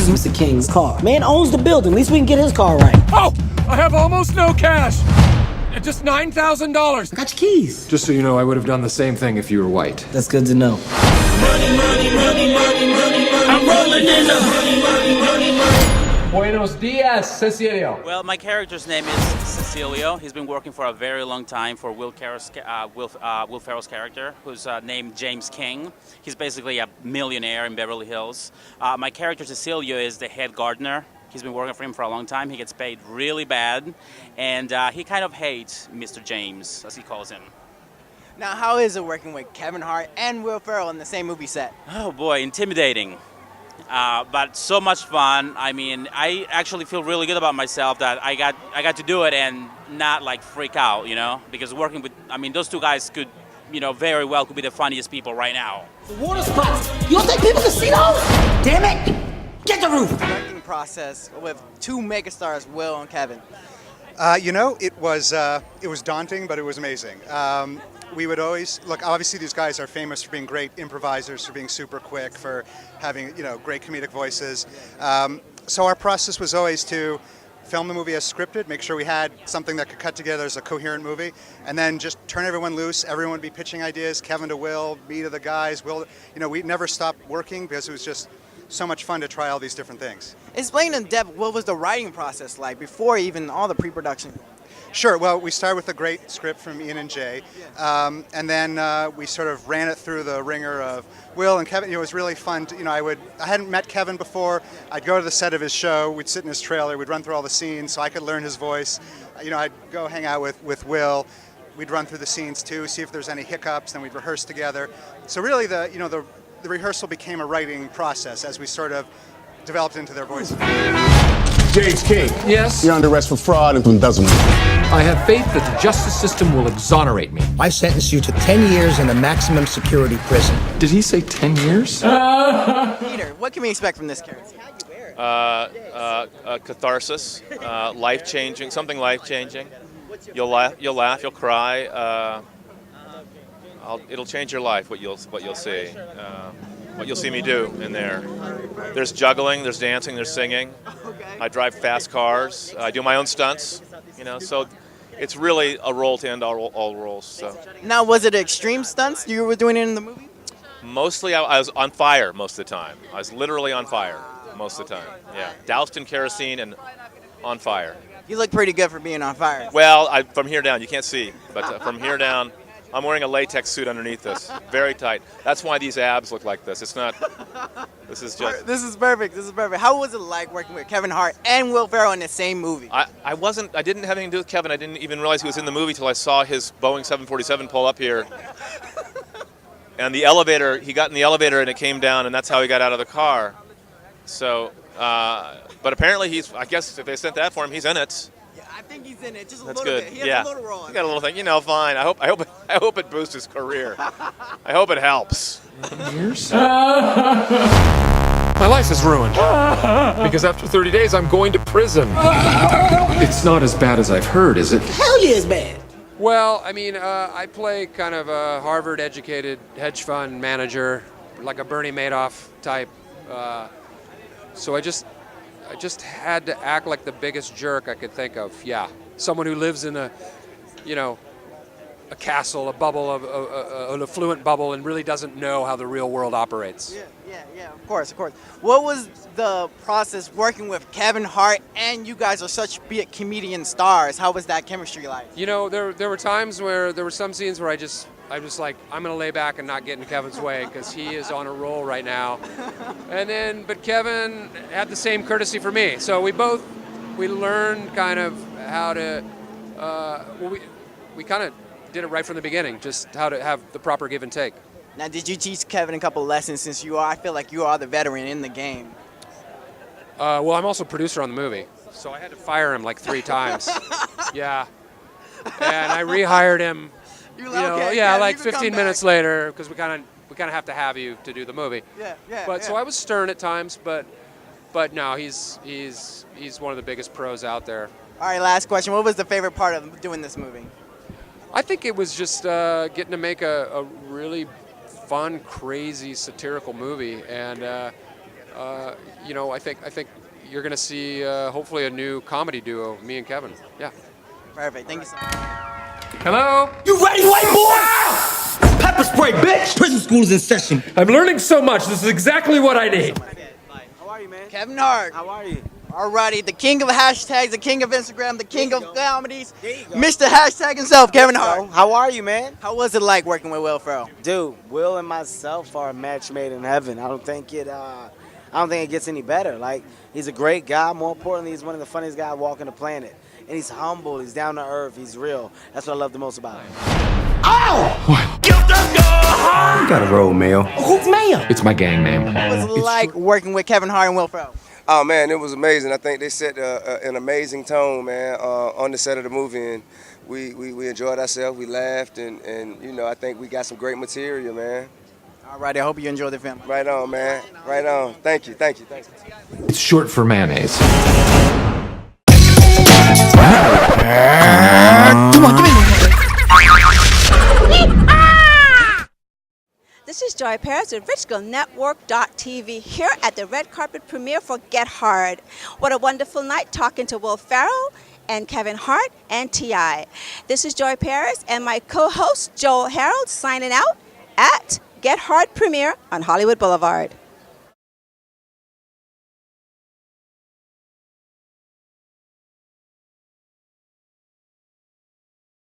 is Mr. King's car. Man owns the building. At least we can get his car right. Oh, I have almost no cash. Just $9,000. I got your keys. Just so you know, I would have done the same thing if you were white. That's good to know. I'm rolling in the Buenos dias, Cecilio. Well, my character's name is Cecilio. He's been working for a very long time for Will Ferrell's character, who's named James King. He's basically a millionaire in Beverly Hills. My character Cecilio is the head gardener. He's been working for him for a long time. He gets paid really bad, and he kind of hates Mr. James, as he calls him. Now, how is it working with Kevin Hart and Will Ferrell in the same movie set? Oh boy, intimidating. But so much fun. I mean, I actually feel really good about myself that I got to do it and not like freak out, you know, because working with, I mean, those two guys could, you know, very well could be the funniest people right now. The water spots. You don't think people can see those? Damn it! Get the roof. Working process with two megastars, Will and Kevin. It was daunting, but it was amazing. We would always look. Obviously, these guys are famous for being great improvisers, for being super quick, for having great comedic voices. So our process was always to film the movie as scripted, make sure we had something that could cut together as a coherent movie, and then just turn everyone loose. Everyone would be pitching ideas. Kevin to Will, me to the guys. Will, we never stopped working because it was just so much fun to try all these different things. Explain in depth what was the writing process like before even all the pre-production. Sure. Well, we started with a great script from Ian and Jay, and then we sort of ran it through the ringer of Will and Kevin. It was really fun. I hadn't met Kevin before. I'd go to the set of his show. We'd sit in his trailer. We'd run through all the scenes so I could learn his voice. I'd go hang out with Will. We'd run through the scenes too, see if there's any hiccups. Then we'd rehearse together. So really, the rehearsal became a writing process as we sort of developed into their voices. James King. Yes? You're under arrest for fraud and embezzlement. I have faith that the justice system will exonerate me. I sentence you to 10 years in a maximum security prison. Did he say 10 years? Peter, what can we expect from this character? Catharsis, life-changing, something life-changing. You'll laugh, you'll cry. It'll change your life. What you'll see, what you'll see me do in there. There's juggling, there's dancing, there's singing. I drive fast cars. I do my own stunts. So it's really a role to end all roles. So Now, was it extreme stunts you were doing it in the movie? mostly I was on fire most of the time. I was literally on fire most of the time. Yeah, doused in kerosene and on fire. You look pretty good for being on fire. Well, from here down, you can't see, but from here down, I'm wearing a latex suit underneath this, very tight. That's why these abs look like this. It's not, this is just... This is perfect, How was it like working with Kevin Hart and Will Ferrell in the same movie? I didn't have anything to do with Kevin. I didn't even realize he was in the movie till I saw his Boeing 747 pull up here. And the elevator, he got in the elevator and it came down, and that's how he got out of the car. So, but apparently I guess if they sent that for him, he's in it. I think he's in it, just a That's little good. bit. He has a little role. He got a little thing. Fine. I hope it boosts his career. I hope it helps. Years? My life is ruined. Because after 30 days, I'm going to prison. It's not as bad as I've heard, is it? Hell yeah, it's bad. Well, I mean, I play kind of a Harvard-educated hedge fund manager, like a Bernie Madoff type. So I just had to act like the biggest jerk I could think of. Yeah, someone who lives in a castle, a bubble, an affluent bubble, and really doesn't know how the real world operates. Yeah, of course. What was the process working with Kevin Hart, and you guys are such big comedian stars? How was that chemistry like? There were times where there were some scenes where I was like, I'm going to lay back and not get in Kevin's way because he is on a roll right now. But Kevin had the same courtesy for me. So we learned kind of how to, we kind of did it right from the beginning, just how to have the proper give and take. Now, did you teach Kevin a couple lessons since I feel like you are the veteran in the game? Well, I'm also producer on the movie, so I had to fire him like 3 times. Yeah. And I rehired him. Like 15 minutes later, because we kind of have to have you to do the movie. So I was stern at times, but no, he's one of the biggest pros out there. All right, last question. What was the favorite part of doing this movie? I think it was just getting to make a really fun, crazy, satirical movie, and you know, I think you're going to see hopefully a new comedy duo, me and Kevin. Yeah. Perfect. Thank you so much. Hello? You ready, white boy? Pepper spray, bitch! Prison school is in session. I'm learning so much. This is exactly what I need. How are you, man? Kevin Hart. How are you? Alrighty, the king of hashtags, the king of Instagram, the king of comedies, Mr. Hashtag himself, Kevin Hart. How are you, man? How was it like working with Will Ferrell? Dude, Will and myself are a match made in heaven. I don't think it gets any better. Like, he's a great guy. More importantly, he's one of the funniest guys walking the planet. And he's humble, he's down to earth, he's real. That's what I love the most about him. Ow! What? You got a role, Mayo. Who's Mayo? It's my gang name. What was it like working with Kevin Hart and Will Ferrell? Oh man, it was amazing. I think they set an amazing tone, man, on the set of the movie, and we enjoyed ourselves. We laughed, and you know, I think we got some great material, man. Alrighty, I hope you enjoy the film. Right on, man. Right on. Thank you. It's short for mayonnaise. Come on, give me This is Joy Paris with Network.tv here at the red carpet premiere for Get Hard. What a wonderful night talking to Will Ferrell and Kevin Hart and T.I. This is Joy Paris and my co-host Joel Harold signing out at Get Hard premiere on Hollywood Boulevard.